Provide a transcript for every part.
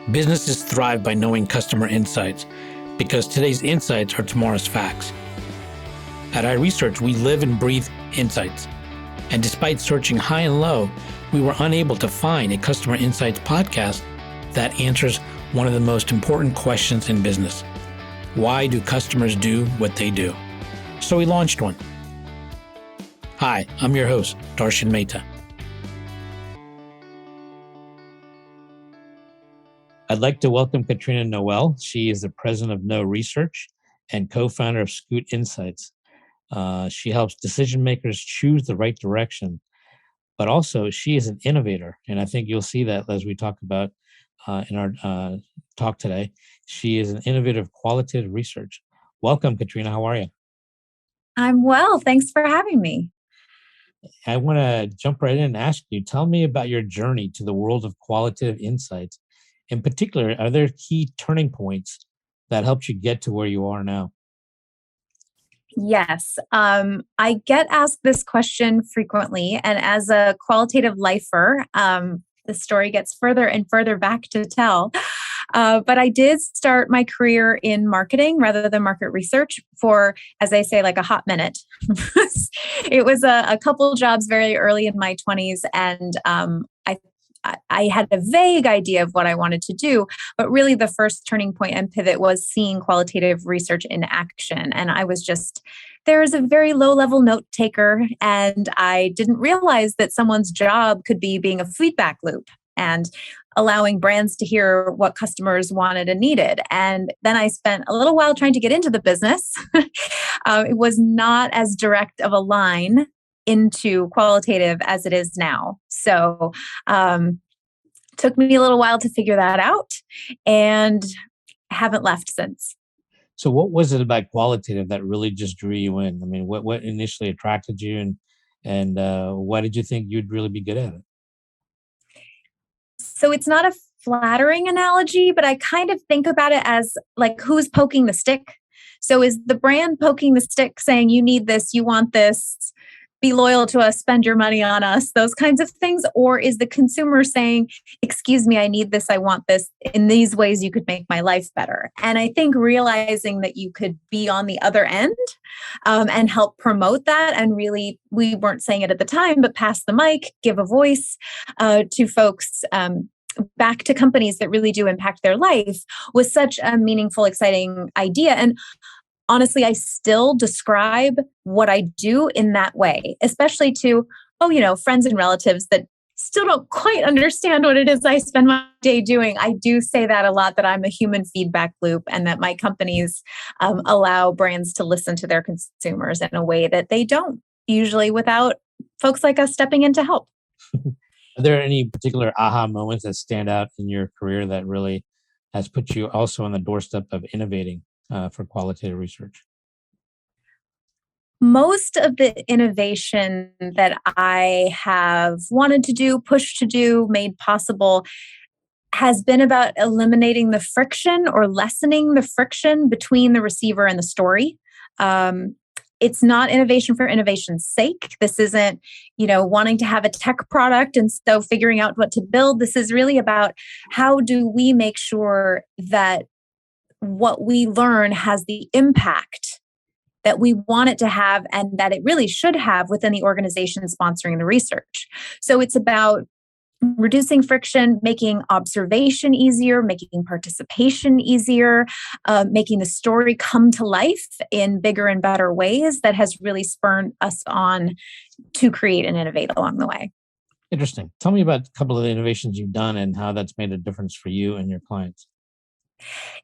Businesses thrive by knowing customer insights because today's insights are tomorrow's facts. At iResearch, we live and breathe insights. And despite searching high and low, we were unable to find a customer insights podcast that answers one of the most important questions in business. Why do customers do what they do? So we launched one. Hi, I'm your host, Darshan Mehta. I'd like to welcome Katrina Noelle. She is the president of No Research and co-founder of Scoot Insights. She helps decision makers choose the right direction, but also she is an innovator. And I think you'll see that as we talk about in our talk today. She is an innovator of qualitative research. Welcome, Katrina. How are you? I'm well. Thanks for having me. I want to jump right in and ask you, tell me about your journey to the world of qualitative insights. In particular, are there key turning points that helped you get to where you are now? Yes. I get asked this question frequently. And as a qualitative lifer, the story gets further and further back to tell. But I did start my career in marketing rather than market research for, as I say, like a hot minute. It was a couple jobs very early in my 20s. And I had a vague idea of what I wanted to do, but really the first turning point and pivot was seeing qualitative research in action. And I was there was a very low level note taker, and I didn't realize that someone's job could be being a feedback loop and allowing brands to hear what customers wanted and needed. And then I spent a little while trying to get into the business. It was not as direct of a line into qualitative as it is now. So took me a little while to figure that out and haven't left since. So what was it about qualitative that really just drew you in? I mean, what initially attracted you and why did you think you'd really be good at it? So it's not a flattering analogy, but I kind of think about it as like, who's poking the stick? So is the brand poking the stick saying, you need this, you want this, be loyal to us, spend your money on us, those kinds of things? Or is the consumer saying, excuse me, I need this, I want this, in these ways you could make my life better? And I think realizing that you could be on the other end and help promote that, and really, we weren't saying it at the time, but pass the mic, give a voice to folks, back to companies that really do impact their life, was such a meaningful, exciting idea. And honestly, I still describe what I do in that way, especially to, friends and relatives that still don't quite understand what it is I spend my day doing. I do say that a lot, that I'm a human feedback loop and that my companies allow brands to listen to their consumers in a way that they don't usually without folks like us stepping in to help. Are there any particular aha moments that stand out in your career that really has put you also on the doorstep of innovating for qualitative research? Most of the innovation that I have wanted to do, pushed to do, made possible has been about eliminating the friction or lessening the friction between the receiver and the story. It's not innovation for innovation's sake. This isn't, wanting to have a tech product and so figuring out what to build. This is really about how do we make sure that what we learn has the impact that we want it to have and that it really should have within the organization sponsoring the research. So it's about reducing friction, making observation easier, making participation easier, making the story come to life in bigger and better ways that has really spurred us on to create and innovate along the way. Interesting. Tell me about a couple of the innovations you've done and how that's made a difference for you and your clients.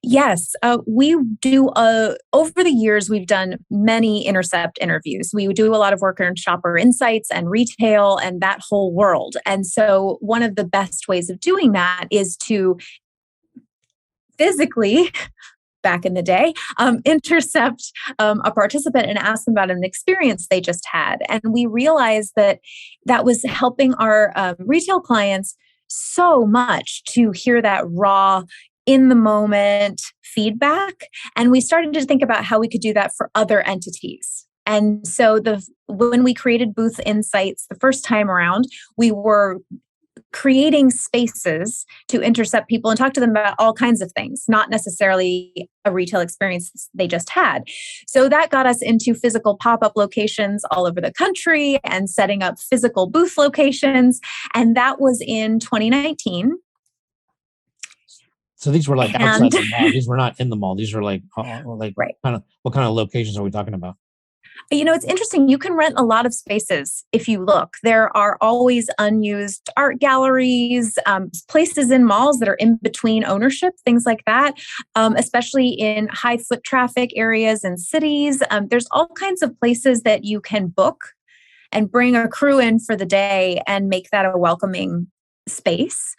Yes, we do. Over the years, we've done many intercept interviews. We do a lot of work on shopper insights and retail and that whole world. And so one of the best ways of doing that is to physically, back in the day, intercept a participant and ask them about an experience they just had. And we realized that that was helping our retail clients so much to hear that raw, in the moment feedback. And we started to think about how we could do that for other entities. And so when we created Booth Insights the first time around, we were creating spaces to intercept people and talk to them about all kinds of things, not necessarily a retail experience they just had. So that got us into physical pop-up locations all over the country and setting up physical booth locations. And that was in 2019. So these were like outside the mall. These were not in the mall. These were like right. What kind of locations are we talking about? It's interesting. You can rent a lot of spaces if you look. There are always unused art galleries, places in malls that are in between ownership, things like that, especially in high foot traffic areas and cities. There's all kinds of places that you can book and bring a crew in for the day and make that a welcoming space.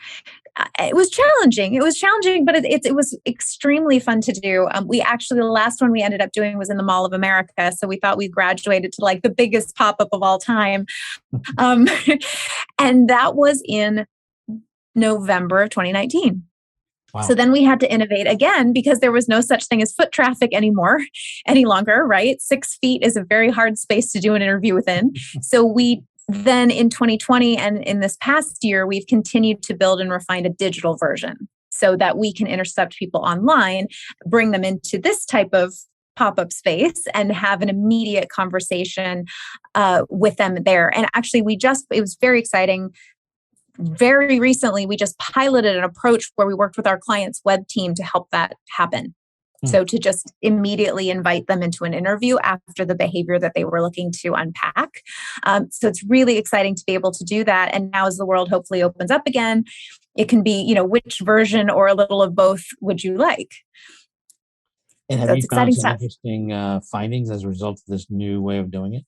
It was challenging, but it was extremely fun to do. We actually, the last one we ended up doing was in the Mall of America. So we thought we graduated to like the biggest pop-up of all time. And that was in November of 2019. Wow. So then we had to innovate again because there was no such thing as foot traffic any longer, right? 6 feet is a very hard space to do an interview within. So we then in 2020 and in this past year, we've continued to build and refine a digital version so that we can intercept people online, bring them into this type of pop-up space and have an immediate conversation with them there. And actually, it was very exciting. Very recently, we just piloted an approach where we worked with our client's web team to help that happen. So to just immediately invite them into an interview after the behavior that they were looking to unpack. So it's really exciting to be able to do that. And now as the world hopefully opens up again, it can be, which version or a little of both would you like? And have you found some interesting findings as a result of this new way of doing it?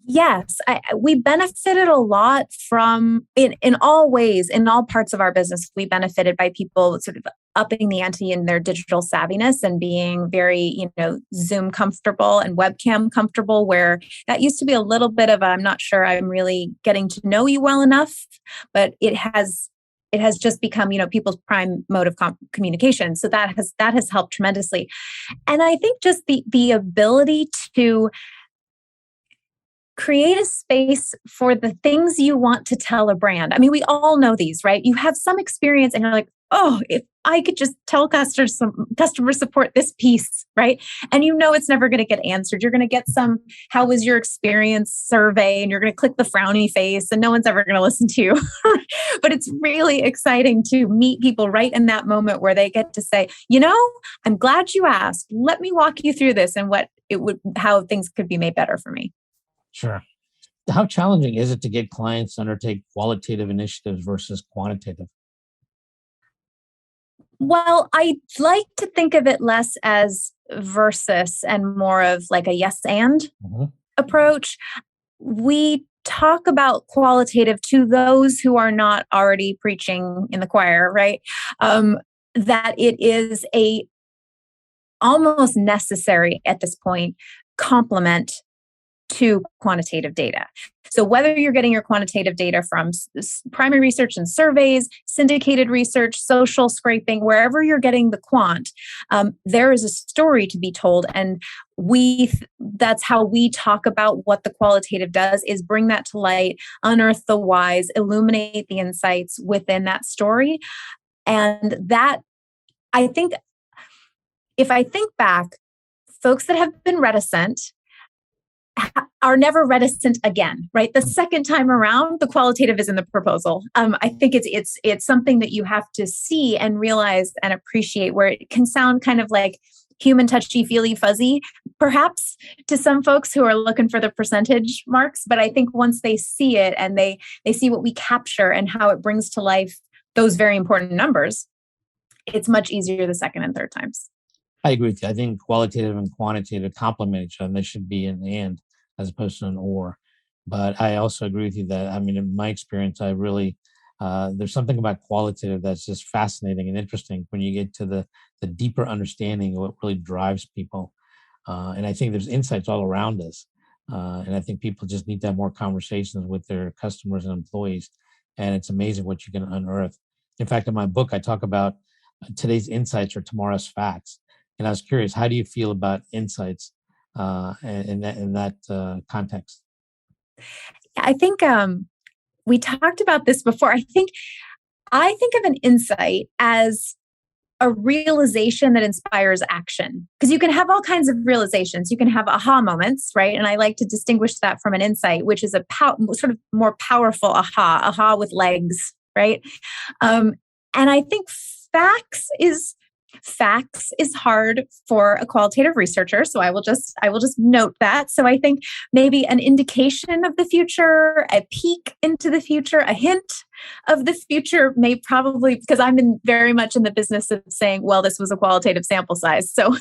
Yes, we benefited a lot from, in all ways, in all parts of our business, we benefited by people sort of upping the ante in their digital savviness and being very, Zoom comfortable and webcam comfortable, where that used to be a little bit of, I'm not sure I'm really getting to know you well enough, but it has just become, people's prime mode of communication. So that has helped tremendously. And I think just the ability to create a space for the things you want to tell a brand. I mean, we all know these, right? You have some experience and you're like, oh, if I could just tell customer support this piece, right? And it's never going to get answered. You're going to get some, how was your experience survey? And you're going to click the frowny face and no one's ever going to listen to you. But it's really exciting to meet people right in that moment where they get to say, I'm glad you asked. Let me walk you through this and how things could be made better for me. Sure. How challenging is it to get clients to undertake qualitative initiatives versus quantitative? Well, I like to think of it less as versus and more of like a yes and approach. We talk about qualitative to those who are not already preaching in the choir, right? That it is a almost necessary at this point complement to quantitative data. So whether you're getting your quantitative data from primary research and surveys, syndicated research, social scraping, wherever you're getting the quant, there is a story to be told. And that's how we talk about what the qualitative does, is bring that to light, unearth the whys, illuminate the insights within that story. And that, I think, if I think back, folks that have been reticent are never reticent again, right? The second time around, the qualitative is in the proposal. I think it's something that you have to see and realize and appreciate, where it can sound kind of like human touchy feely fuzzy, perhaps, to some folks who are looking for the percentage marks. But I think once they see it and they see what we capture and how it brings to life those very important numbers, it's much easier the second and third times. I agree with you. I think qualitative and quantitative complement each other, and they should be in the end as opposed to an or. But I also agree with you that, in my experience, I really, there's something about qualitative that's just fascinating and interesting when you get to the deeper understanding of what really drives people. And I think there's insights all around us. And I think people just need to have more conversations with their customers and employees. And it's amazing what you can unearth. In fact, in my book, I talk about today's insights are tomorrow's facts. And I was curious, how do you feel about insights in that context? I think we talked about this before. I think of an insight as a realization that inspires action, because you can have all kinds of realizations. You can have aha moments, right? And I like to distinguish that from an insight, which is a sort of more powerful aha with legs, right? And I think facts is hard for a qualitative researcher. So I will just note that. So I think maybe an indication of the future, a peek into the future, a hint of the future may probably, because I'm very much in the business of saying, well, this was a qualitative sample size. So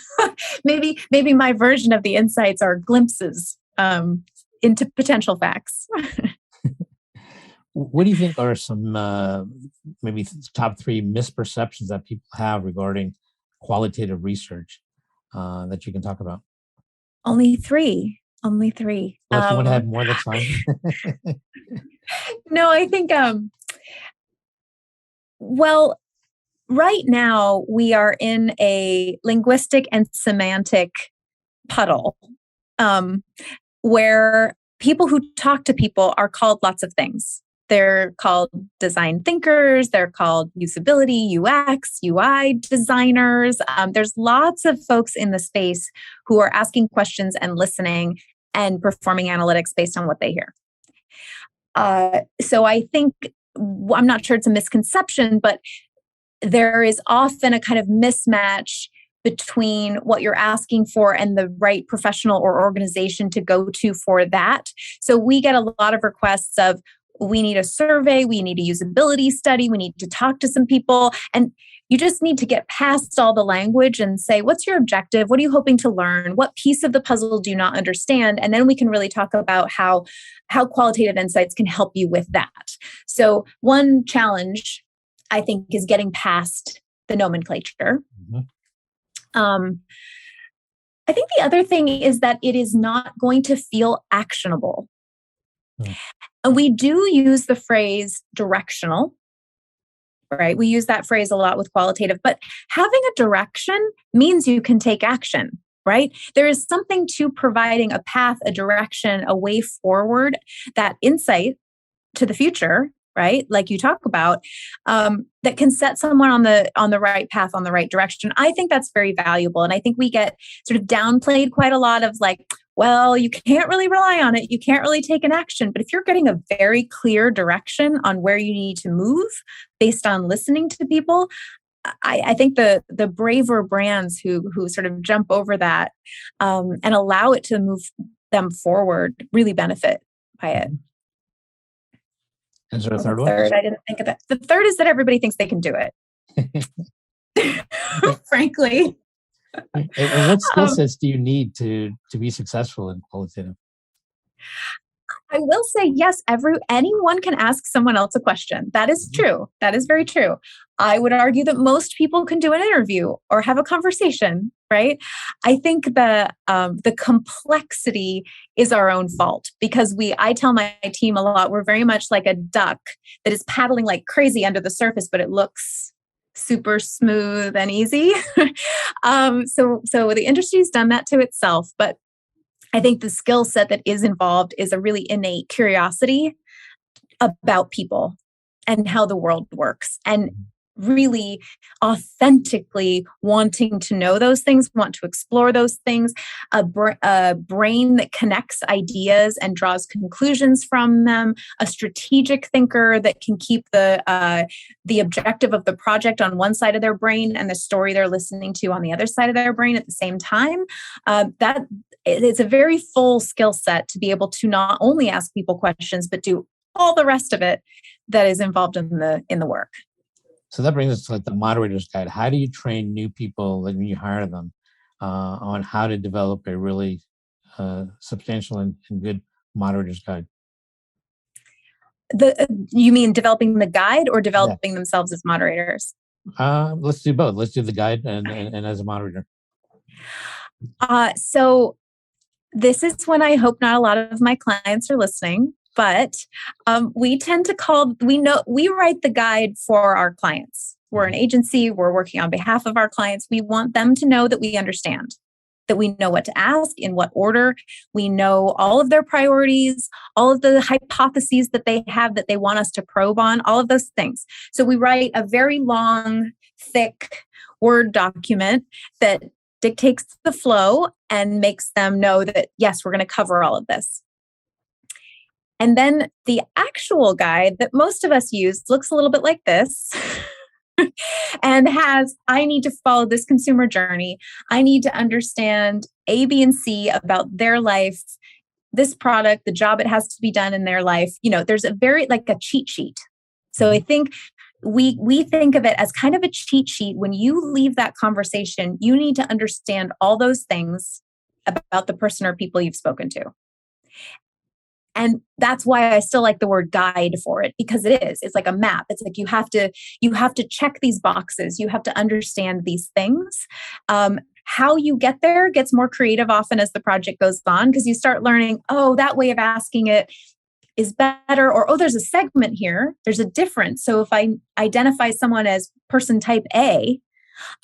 maybe my version of the insights are glimpses into potential facts. What do you think are some maybe top 3 misperceptions that people have regarding qualitative research that you can talk about? Only three. Well, if you want to have more, that's fine. No, I think, well, right now we are in a linguistic and semantic puddle where people who talk to people are called lots of things. They're called design thinkers. They're called usability, UX, UI designers. There's lots of folks in the space who are asking questions and listening and performing analytics based on what they hear. So I think, I'm not sure it's a misconception, but there is often a kind of mismatch between what you're asking for and the right professional or organization to go to for that. So we get a lot of requests of, we need a survey, we need a usability study, we need to talk to some people. And you just need to get past all the language and say, what's your objective? What are you hoping to learn? What piece of the puzzle do you not understand? And then we can really talk about how qualitative insights can help you with that. So one challenge, I think, is getting past the nomenclature. Mm-hmm. I think the other thing is that it is not going to feel actionable. Mm. And we do use the phrase directional, right? We use that phrase a lot with qualitative, but having a direction means you can take action, right? There is something to providing a path, a direction, a way forward, that insight to the future, right? Like you talk about, that can set someone on the right path, on the right direction. I think that's very valuable. And I think we get sort of downplayed quite a lot of like, well, you can't really rely on it. You can't really take an action. But if you're getting a very clear direction on where you need to move based on listening to people, I think the braver brands who sort of jump over that and allow it to move them forward really benefit by it. Is there a third one? I didn't think of that. The third is that everybody thinks they can do it. Frankly. And what skill sets do you need to be successful in qualitative? I will say, yes, anyone can ask someone else a question. That is true. That is very true. I would argue that most people can do an interview or have a conversation, right? I think the complexity is our own fault, because I tell my team a lot, we're very much like a duck that is paddling like crazy under the surface, but it looks super smooth and easy. So the industry's done that to itself, but I think the skill set that is involved is a really innate curiosity about people and how the world works, and really authentically wanting to know those things, want to explore those things, a brain that connects ideas and draws conclusions from them, a strategic thinker that can keep the objective of the project on one side of their brain and the story they're listening to on the other side of their brain at the same time. That it's a very full skill set to be able to not only ask people questions, but do all the rest of it that is involved in the work. So that brings us to like the moderator's guide. How do you train new people when you hire them on how to develop a really substantial and good moderator's guide? You mean developing the guide or developing themselves as moderators? Let's do both. Let's do the guide and as a moderator. So this is when I hope not a lot of my clients are listening. But we tend to we write the guide for our clients. We're an agency. We're working on behalf of our clients. We want them to know that we understand that we know what to ask, in what order. We know all of their priorities, all of the hypotheses that they have that they want us to probe on, all of those things. So we write a very long, thick Word document that dictates the flow and makes them know that, yes, we're going to cover all of this. And then the actual guide that most of us use looks a little bit like this. And has, I need to follow this consumer journey. I need to understand A, B, and C about their life, this product, the job it has to be done in their life. There's a very like a cheat sheet. So I think we think of it as kind of a cheat sheet. When you leave that conversation, you need to understand all those things about the person or people you've spoken to. And that's why I still like the word guide for it, because it's like a map. It's like you have to check these boxes. You have to understand these things. How you get there gets more creative often as the project goes on, because you start learning, oh, that way of asking it is better, or, oh, there's a segment here. There's a difference. So if I identify someone as person type A,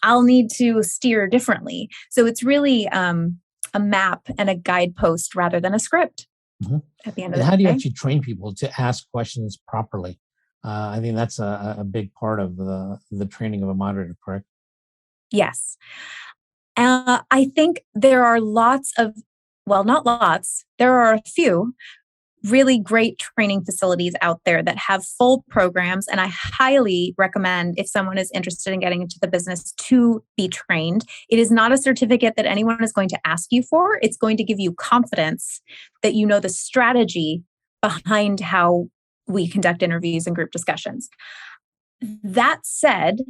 I'll need to steer differently. So it's really a map and a guidepost rather than a script. Mm-hmm. At the end and of how the do you day. actually train people to ask questions properly? I think that's a big part of the training of a moderator, correct? Yes. I think there are not lots, there are a few really great training facilities out there that have full programs. And I highly recommend, if someone is interested in getting into the business, to be trained. It is not a certificate that anyone is going to ask you for. It's going to give you confidence that you know the strategy behind how we conduct interviews and group discussions. That said,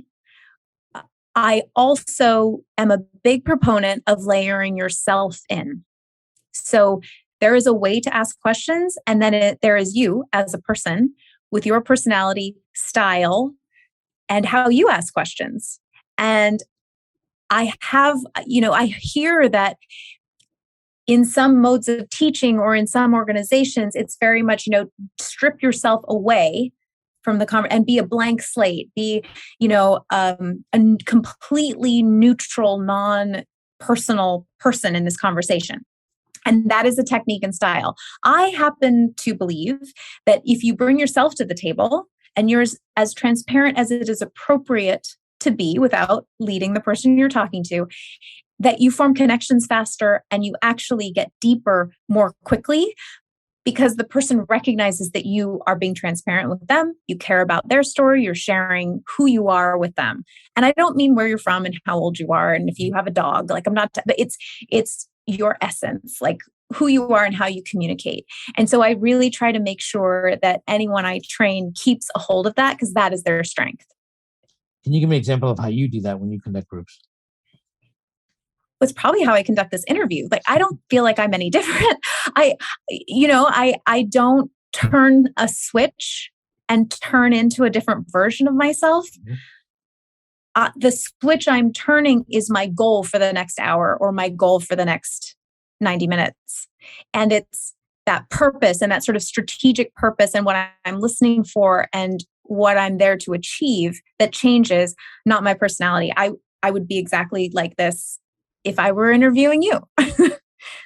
I also am a big proponent of layering yourself in. So there is a way to ask questions, and then there is you as a person with your personality, style, and how you ask questions. And I hear that in some modes of teaching or in some organizations, it's very much, strip yourself away from the and be a blank slate, be, a completely neutral, non-personal person in this conversation. And that is a technique and style. I happen to believe that if you bring yourself to the table and you're as transparent as it is appropriate to be without leading the person you're talking to, that you form connections faster and you actually get deeper more quickly, because the person recognizes that you are being transparent with them. You care about their story. You're sharing who you are with them. And I don't mean where you're from and how old you are and if you have a dog. Like, I'm not, but it's your essence, like who you are and how you communicate. And so I really try to make sure that anyone I train keeps a hold of that, because that is their strength. Can you give me an example of how you do that when you conduct groups? It's probably how I conduct this interview. Like, I don't feel like I'm any different. I don't turn a switch and turn into a different version of myself. Mm-hmm. The switch I'm turning is my goal for the next hour or my goal for the next 90 minutes. And it's that purpose and that sort of strategic purpose and what I'm listening for and what I'm there to achieve that changes, not my personality. I would be exactly like this if I were interviewing you.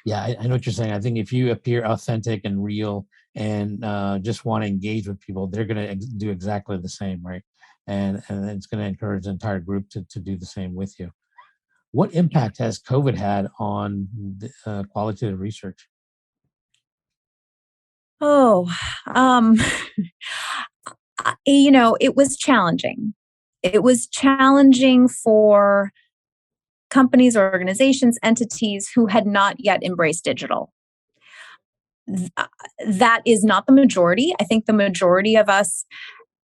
Yeah, I know what you're saying. I think if you appear authentic and real and just want to engage with people, they're going to do exactly the same, right? And it's going to encourage the entire group to do the same with you. What impact has COVID had on qualitative research? It was challenging. It was challenging for companies, organizations, entities who had not yet embraced digital. That is not the majority. I think the majority of us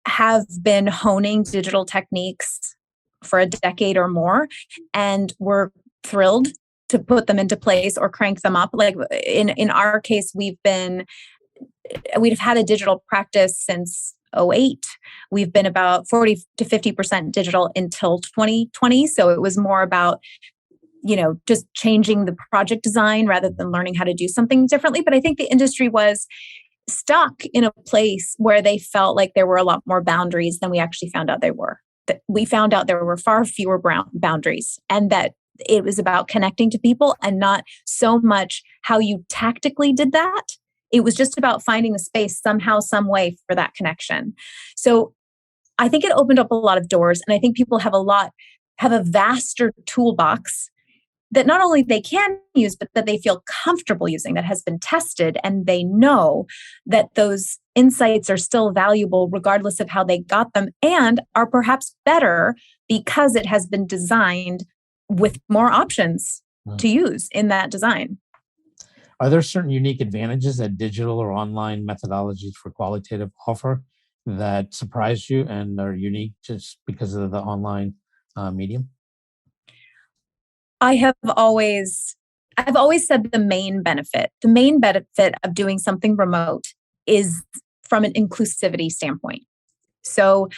have been honing digital techniques for a decade or more, and we're thrilled to put them into place or crank them up. Like in our case, we've had a digital practice since 2008. We've been about 40 to 50% digital until 2020. So it was more about, just changing the project design rather than learning how to do something differently. But I think the industry was stuck in a place where they felt like there were a lot more boundaries than we actually found out they were. That we found out there were far fewer boundaries, and that it was about connecting to people and not so much how you tactically did that. It was just about finding a space somehow, some way for that connection. So I think it opened up a lot of doors. And I think people have a vaster toolbox that not only they can use, but that they feel comfortable using, that has been tested, and they know that those insights are still valuable regardless of how they got them, and are perhaps better because it has been designed with more options to use in that design. Are there certain unique advantages that digital or online methodologies for qualitative offer that surprise you and are unique just because of the online medium? I've always said the main benefit of doing something remote is from an inclusivity standpoint. So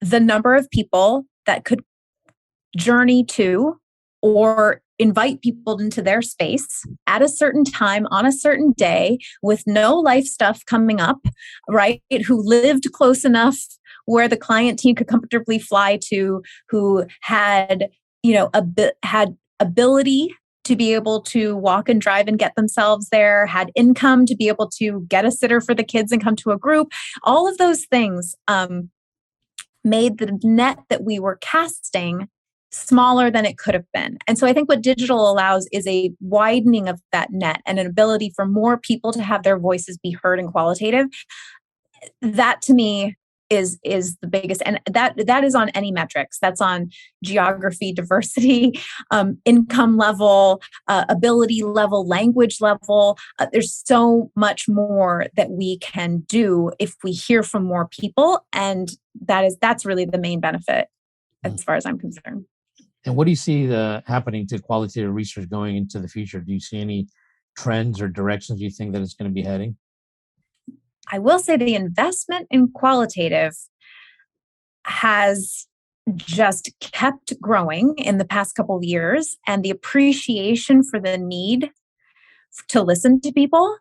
the number of people that could journey to or invite people into their space at a certain time on a certain day with no life stuff coming up, right? Who lived close enough where the client team could comfortably fly to, who had, had ability to be able to walk and drive and get themselves there, had income to be able to get a sitter for the kids and come to a group. All of those things made the net that we were casting smaller than it could have been. And so I think what digital allows is a widening of that net and an ability for more people to have their voices be heard in qualitative. That to me is the biggest, and that is on any metrics. That's on geography, diversity, income level, ability level, language level. There's so much more that we can do if we hear from more people, and that's really the main benefit as far as I'm concerned. And what do you see happening to qualitative research going into the future? Do you see any trends or directions you think that it's going to be heading? I will say the investment in qualitative has just kept growing in the past couple of years, and the appreciation for the need to listen to people,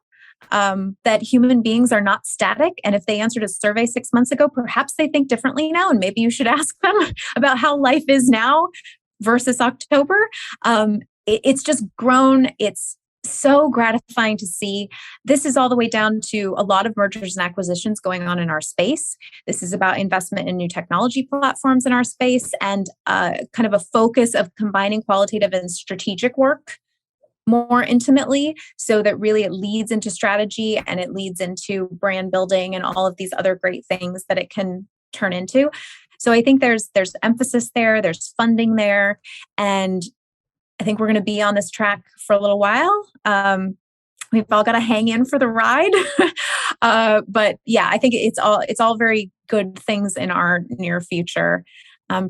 that human beings are not static. And if they answered a survey 6 months ago, perhaps they think differently now. And maybe you should ask them about how life is now versus October. It's just grown. It's so gratifying to see. This is all the way down to a lot of mergers and acquisitions going on in our space. This is about investment in new technology platforms in our space, and kind of a focus of combining qualitative and strategic work more intimately, so that really it leads into strategy and it leads into brand building and all of these other great things that it can turn into. So I think there's emphasis there, there's funding there, and I think we're going to be on this track for a little while. We've all got to hang in for the ride. But yeah, I think it's all very good things in our near future.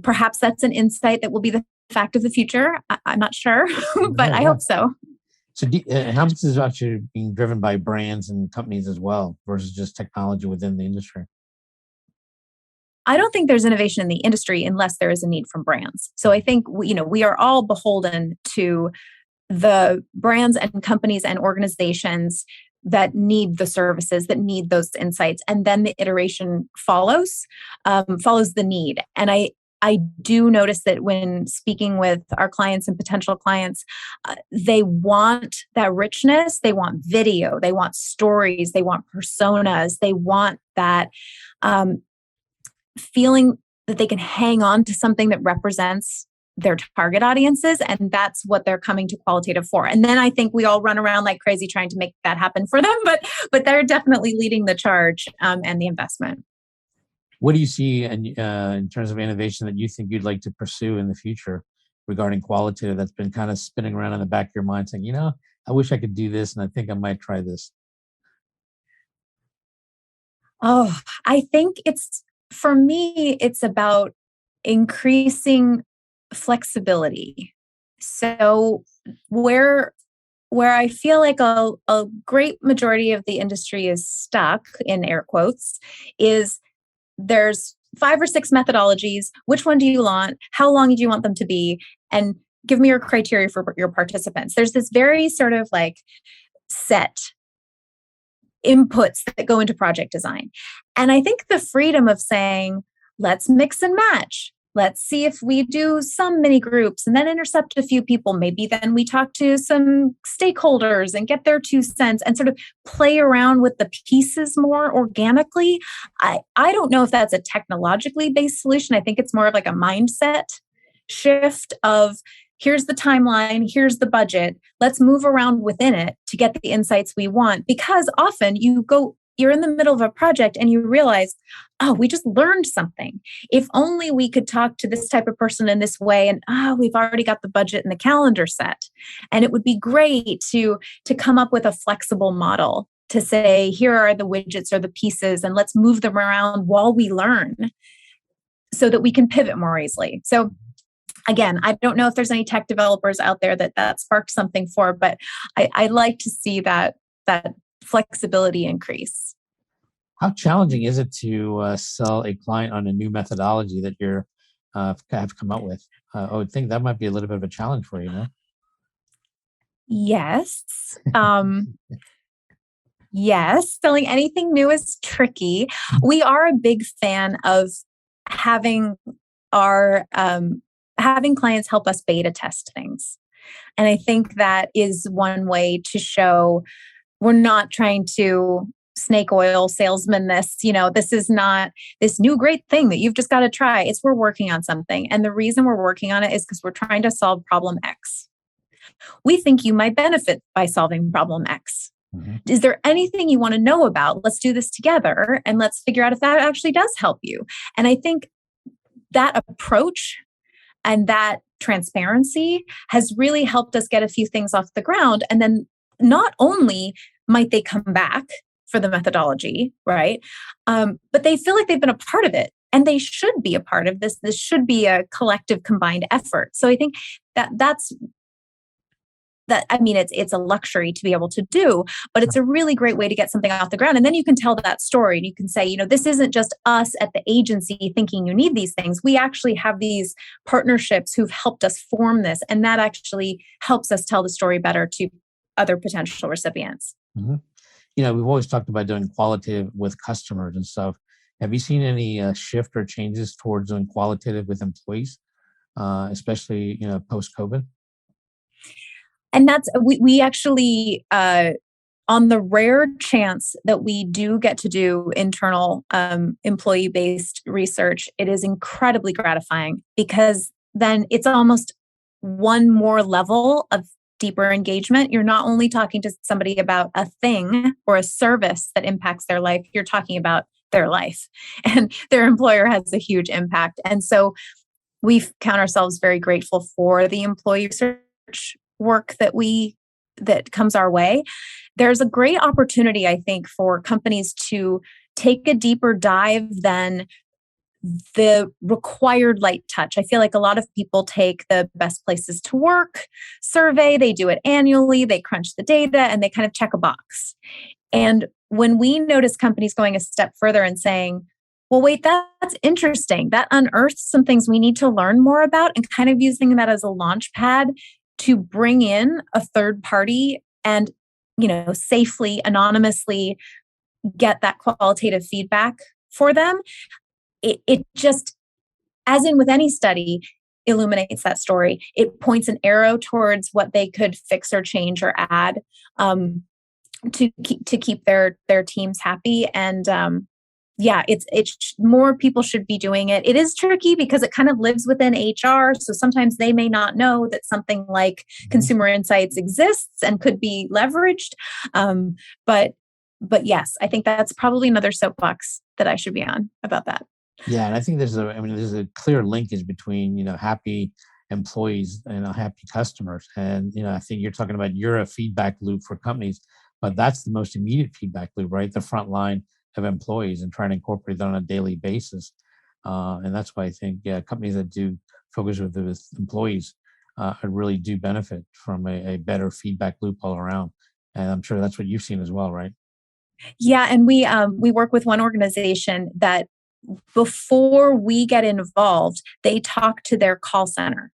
Perhaps that's an insight that will be the fact of the future. I'm not sure, but I hope so. So how much is actually being driven by brands and companies as well versus just technology within the industry? I don't think there's innovation in the industry unless there is a need from brands. So I think we are all beholden to the brands and companies and organizations that need the services, that need those insights, and then the iteration follows the need. And I do notice that when speaking with our clients and potential clients, they want that richness. They want video. They want stories. They want personas. They want that feeling that they can hang on to something that represents their target audiences. And that's what they're coming to qualitative for. And then I think we all run around like crazy trying to make that happen for them. But they're definitely leading the charge and the investment. What do you see in terms of innovation that you think you'd like to pursue in the future regarding qualitative that's been kind of spinning around in the back of your mind saying, I wish I could do this and I think I might try this? Oh, I think for me, it's about increasing flexibility. So where I feel like a great majority of the industry is stuck, in air quotes, is there's 5 or 6 methodologies. Which one do you want? How long do you want them to be? And give me your criteria for your participants. There's this very sort of like set inputs that go into project design. And I think the freedom of saying, let's mix and match. Let's see if we do some mini groups and then intercept a few people. Maybe then we talk to some stakeholders and get their 2 cents and sort of play around with the pieces more organically. I don't know if that's a technologically based solution. I think it's more of like a mindset shift of here's the timeline, here's the budget. Let's move around within it to get the insights we want. Because often you're in the middle of a project and you realize, oh, we just learned something. If only we could talk to this type of person in this way. And we've already got the budget and the calendar set. And it would be great to come up with a flexible model to say, here are the widgets or the pieces, and let's move them around while we learn so that we can pivot more easily. So again, I don't know if there's any tech developers out there that sparked something for, but I like to see that flexibility increase. How challenging is it to sell a client on a new methodology that you're have come up with? I would think that might be a little bit of a challenge for you, no? Yes. Yes, selling anything new is tricky. We are a big fan of having having clients help us beta test things. And I think that is one way to show we're not trying to snake oil salesman this, this is not this new great thing that you've just got to try. It's we're working on something. And the reason we're working on it is because we're trying to solve problem X. We think you might benefit by solving problem X. Mm-hmm. Is there anything you want to know about? Let's do this together and let's figure out if that actually does help you. And I think that approach and that transparency has really helped us get a few things off the ground. And then not only might they come back for the methodology, right? But they feel like they've been a part of it and they should be a part of this. This should be a collective combined effort. So I think it's a luxury to be able to do, but it's a really great way to get something off the ground. And then you can tell that story and you can say, this isn't just us at the agency thinking you need these things. We actually have these partnerships who've helped us form this. And that actually helps us tell the story better to other potential recipients. Mm-hmm. We've always talked about doing qualitative with customers and stuff. Have you seen any shift or changes towards doing qualitative with employees, especially, post-COVID? And that's, we actually, on the rare chance that we do get to do internal employee-based research, it is incredibly gratifying because then it's almost one more level of deeper engagement. You're not only talking to somebody about a thing or a service that impacts their life, you're talking about their life, and their employer has a huge impact. And so we count ourselves very grateful for the employee research work that comes our way. There's a great opportunity, I think, for companies to take a deeper dive than the required light touch. I feel like a lot of people take the best places to work survey, they do it annually, they crunch the data, and they kind of check a box. And when we notice companies going a step further and saying, well, wait, that's interesting. That unearths some things we need to learn more about, and kind of using that as a launch pad to bring in a third party and, safely, anonymously get that qualitative feedback for them. It just, as in with any study, illuminates that story. It points an arrow towards what they could fix or change or add to keep their teams happy. And it's more people should be doing it. It is tricky because it kind of lives within HR. So sometimes they may not know that something like consumer insights exists and could be leveraged. But yes, I think that's probably another soapbox that I should be on about that. Yeah, and I think there's a clear linkage between happy employees and happy customers, and I think you're talking about you're a feedback loop for companies, but that's the most immediate feedback loop, right? The front line of employees and trying to incorporate that on a daily basis, and that's why I think companies that do focus with employees really do benefit from a better feedback loop all around, and I'm sure that's what you've seen as well, right? Yeah, and we work with one organization that before we get involved, they talk to their call center.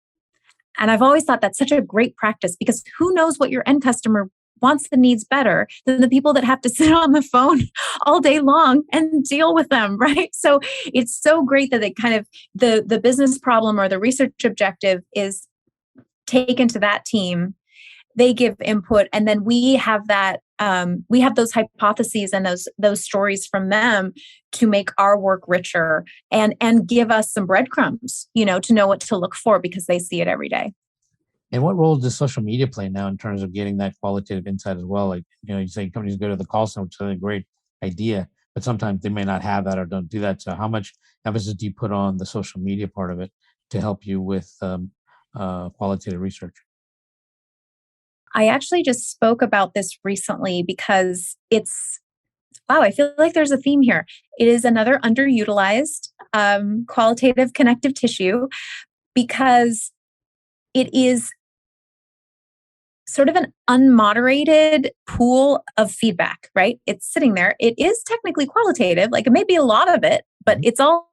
And I've always thought that's such a great practice because who knows what your end customer wants the needs better than the people that have to sit on the phone all day long and deal with them, right? So it's so great that it kind of the business problem or the research objective is taken to that team. They give input, and then we have that we have those hypotheses and those stories from them to make our work richer and give us some breadcrumbs, to know what to look for because they see it every day. And what role does social media play now in terms of getting that qualitative insight as well? Like, you say companies go to the call center, which is a great idea, but sometimes they may not have that or don't do that. So how much emphasis do you put on the social media part of it to help you with qualitative research? I actually just spoke about this recently because wow, I feel like there's a theme here. It is another underutilized qualitative connective tissue because it is sort of an unmoderated pool of feedback, right? It's sitting there. It is technically qualitative, like it may be a lot of it, but it's all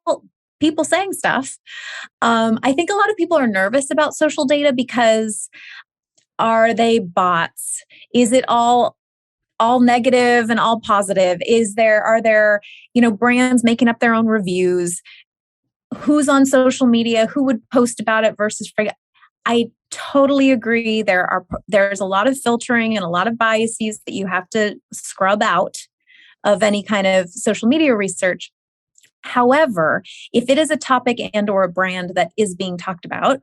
people saying stuff. I think a lot of people are nervous about social data because are they bots? Is it all negative and all positive? Are there, brands making up their own reviews? Who's on social media? Who would post about it versus I totally agree. There's a lot of filtering and a lot of biases that you have to scrub out of any kind of social media research. However, if it is a topic and or a brand that is being talked about,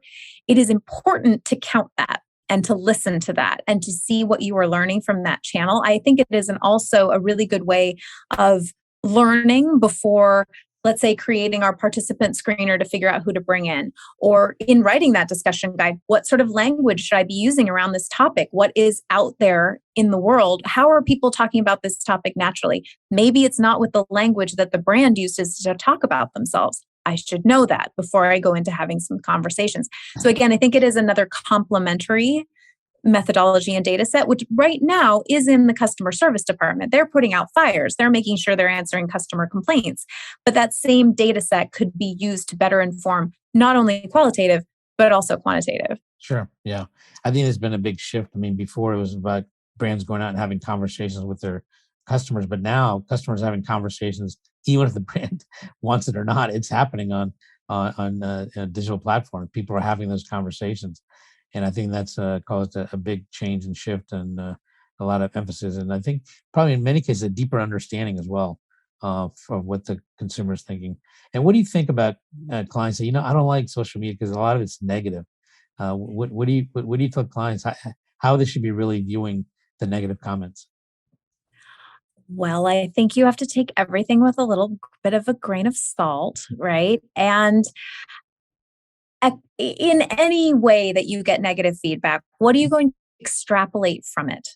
it is important to count that and to listen to that and to see what you are learning from that channel. I think it is also a really good way of learning before, let's say, creating our participant screener to figure out who to bring in, or in writing that discussion guide, what sort of language should I be using around this topic? What is out there in the world? How are people talking about this topic naturally? Maybe it's not with the language that the brand uses to talk about themselves. I should know that before I go into having some conversations. So again, I think it is another complementary methodology and data set, which right now is in the customer service department. They're putting out fires. They're making sure they're answering customer complaints. But that same data set could be used to better inform not only qualitative, but also quantitative. Sure. Yeah. I think there's been a big shift. I mean, before it was about brands going out and having conversations with their customers, but now customers are having conversations, even if the brand wants it or not. It's happening on a digital platform. People are having those conversations. And I think that's caused a big change and shift and a lot of emphasis. And I think probably in many cases, a deeper understanding as well of what the consumer is thinking. And what do you think about clients say, I don't like social media because a lot of it's negative. What do you tell clients how they should be really viewing the negative comments? Well, I think you have to take everything with a little bit of a grain of salt, right? And in any way that you get negative feedback, what are you going to extrapolate from it,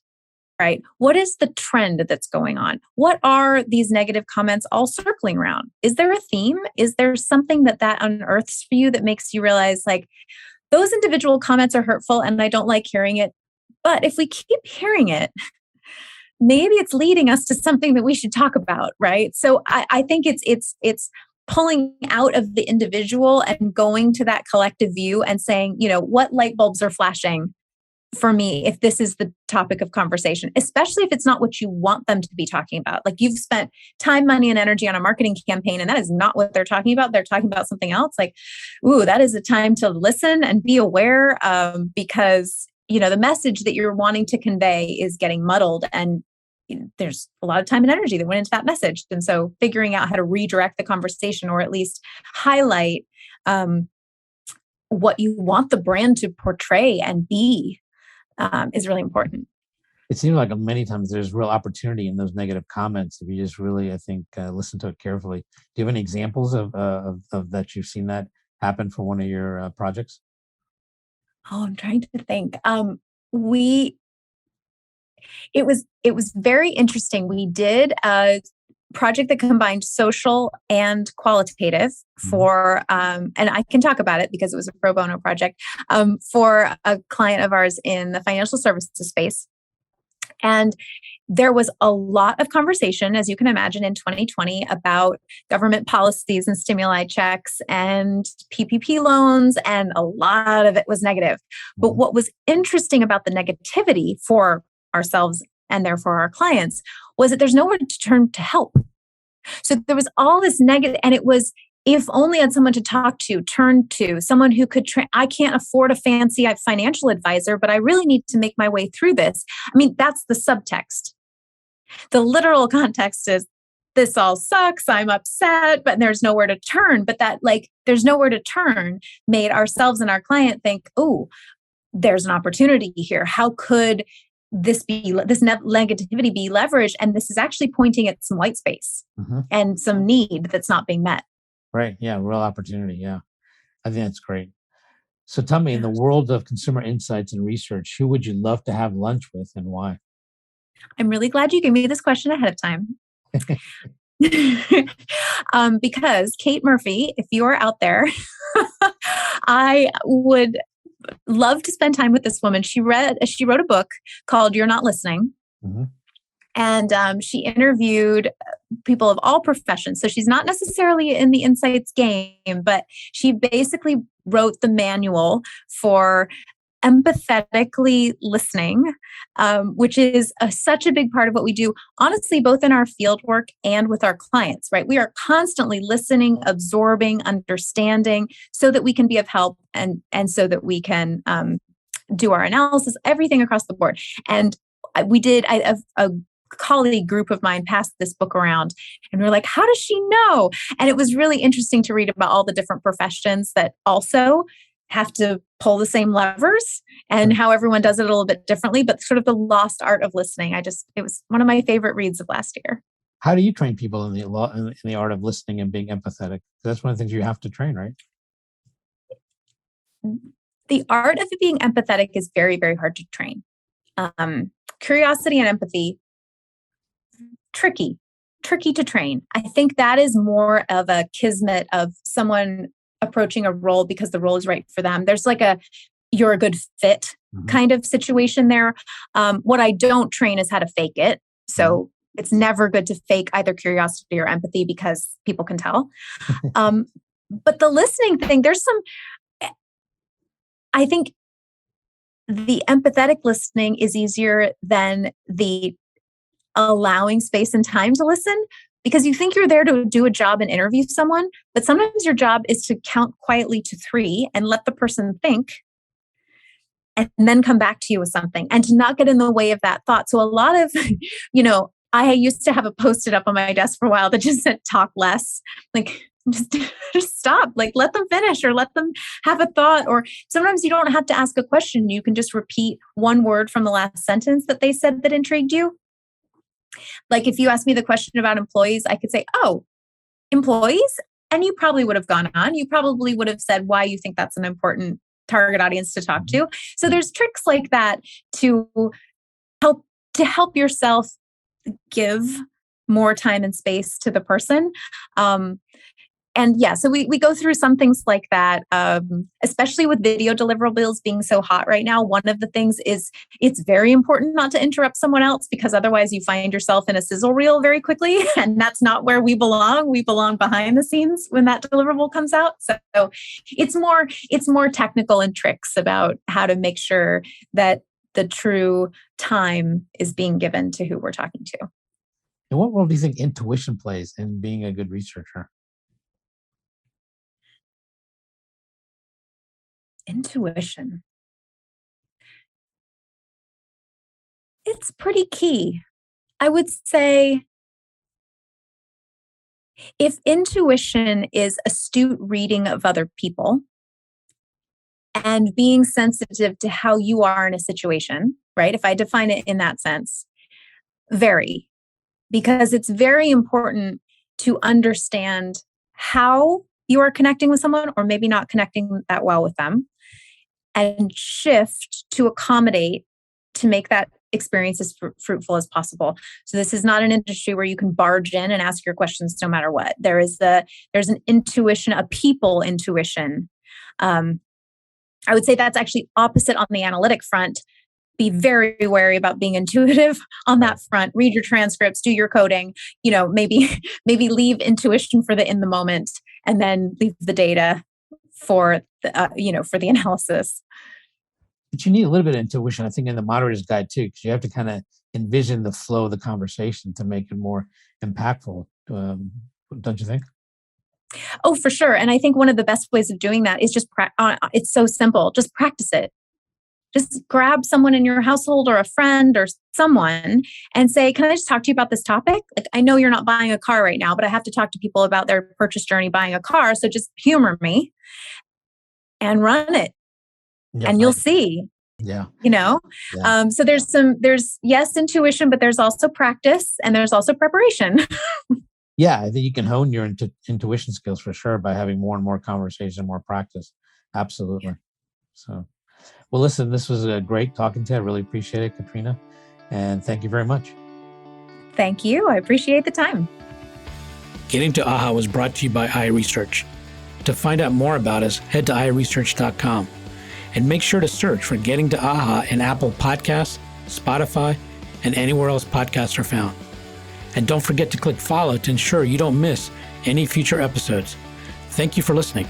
right? What is the trend that's going on? What are these negative comments all circling around? Is there a theme? Is there something that unearths for you that makes you realize like those individual comments are hurtful and I don't like hearing it? But if we keep hearing it, maybe it's leading us to something that we should talk about, right? So I think it's pulling out of the individual and going to that collective view and saying, what light bulbs are flashing for me if this is the topic of conversation, especially if it's not what you want them to be talking about. Like you've spent time, money, and energy on a marketing campaign, and that is not what they're talking about. They're talking about something else. Like, ooh, that is a time to listen and be aware because, the message that you're wanting to convey is getting muddled and there's a lot of time and energy that went into that message. And so figuring out how to redirect the conversation or at least highlight what you want the brand to portray and be is really important. It seems like many times there's real opportunity in those negative comments if you just really, I think, listen to it carefully. Do you have any examples of that you've seen that happen for one of your projects? Oh, I'm trying to think. It was very interesting. We did a project that combined social and qualitative for, and I can talk about it because it was a pro bono project for a client of ours in the financial services space. And there was a lot of conversation, as you can imagine, in 2020 about government policies and stimuli checks and PPP loans, and a lot of it was negative. But what was interesting about the negativity for ourselves and therefore our clients, was that there's nowhere to turn to help. So there was all this negative, and it was, if only I had someone to talk to, turn to, someone who could, I can't afford a fancy financial advisor, but I really need to make my way through this. I mean, that's the subtext. The literal context is, this all sucks, I'm upset, but there's nowhere to turn. But that, like, there's nowhere to turn made ourselves and our client think, oh, there's an opportunity here. How could this negativity be leveraged? And this is actually pointing at some white space and some need that's not being met. Right. Yeah. Real opportunity. Yeah. I think that's great. So tell me, in the world of consumer insights and research, who would you love to have lunch with and why? I'm really glad you gave me this question ahead of time. Because Kate Murphy, if you are out there, I would love to spend time with this woman. She wrote a book called You're Not Listening. And she interviewed people of all professions. So she's not necessarily in the insights game, but she basically wrote the manual for empathetically listening, which is such a big part of what we do, honestly, both in our field work and with our clients, right? We are constantly listening, absorbing, understanding so that we can be of help and so that we can do our analysis, everything across the board. And a colleague group of mine passed this book around and we're like, how does she know? And it was really interesting to read about all the different professions that also have to pull the same levers and how everyone does it a little bit differently, but sort of the lost art of listening. It was one of my favorite reads of last year. How do you train people in the art of listening and being empathetic? That's one of the things you have to train, right? The art of being empathetic is very, very hard to train. Curiosity and empathy, tricky to train. I think that is more of a kismet of someone approaching a role because the role is right for them. There's like you're a good fit kind of situation there. What I don't train is how to fake it. So it's never good to fake either curiosity or empathy because people can tell. But the listening thing, I think the empathetic listening is easier than the allowing space and time to listen, because you think you're there to do a job and interview someone, but sometimes your job is to count quietly to 3 and let the person think and then come back to you with something and to not get in the way of that thought. So a lot of, I used to have a post-it up on my desk for a while that just said talk less, like just stop, like let them finish or let them have a thought. Or sometimes you don't have to ask a question. You can just repeat one word from the last sentence that they said that intrigued you. Like if you asked me the question about employees, I could say, oh, employees? And you probably would have gone on. You probably would have said why you think that's an important target audience to talk to. So there's tricks like that to help yourself give more time and space to the person. And yeah, so we go through some things like that, especially with video deliverables being so hot right now. One of the things is it's very important not to interrupt someone else, because otherwise you find yourself in a sizzle reel very quickly. And that's not where we belong. We belong behind the scenes when that deliverable comes out. So it's more technical and tricks about how to make sure that the true time is being given to who we're talking to. And what role do you think intuition plays in being a good researcher? Intuition. It's pretty key. I would say if intuition is astute reading of other people and being sensitive to how you are in a situation, right? If I define it in that sense, because it's very important to understand how you are connecting with someone or maybe not connecting that well with them, and shift to accommodate to make that experience as fruitful as possible. So this is not an industry where you can barge in and ask your questions no matter what. There's an intuition, a people intuition. I would say that's actually opposite on the analytic front. Be very wary about being intuitive on that front. Read your transcripts, do your coding, maybe leave intuition for the in the moment and then leave the data for the analysis. But you need a little bit of intuition, I think, in the moderator's guide too, because you have to kind of envision the flow of the conversation to make it more impactful. Don't you think? Oh, for sure. And I think one of the best ways of doing that is just, it's so simple. Just practice it. Just grab someone in your household or a friend or someone and say, can I just talk to you about this topic? Like, I know you're not buying a car right now, but I have to talk to people about their purchase journey buying a car. So just humor me and run it. Yeah, and you'll see. Yeah. Yeah. So there's yes, intuition, but there's also practice and there's also preparation. Yeah, I think you can hone your intuition skills for sure by having more and more conversation, more practice. Absolutely. So, well, listen, this was a great talking to you. I really appreciate it, Katrina. And thank you very much. Thank you. I appreciate the time. Getting to AHA was brought to you by iResearch. To find out more about us, head to iResearch.com and make sure to search for Getting to AHA in Apple Podcasts, Spotify, and anywhere else podcasts are found. And don't forget to click follow to ensure you don't miss any future episodes. Thank you for listening.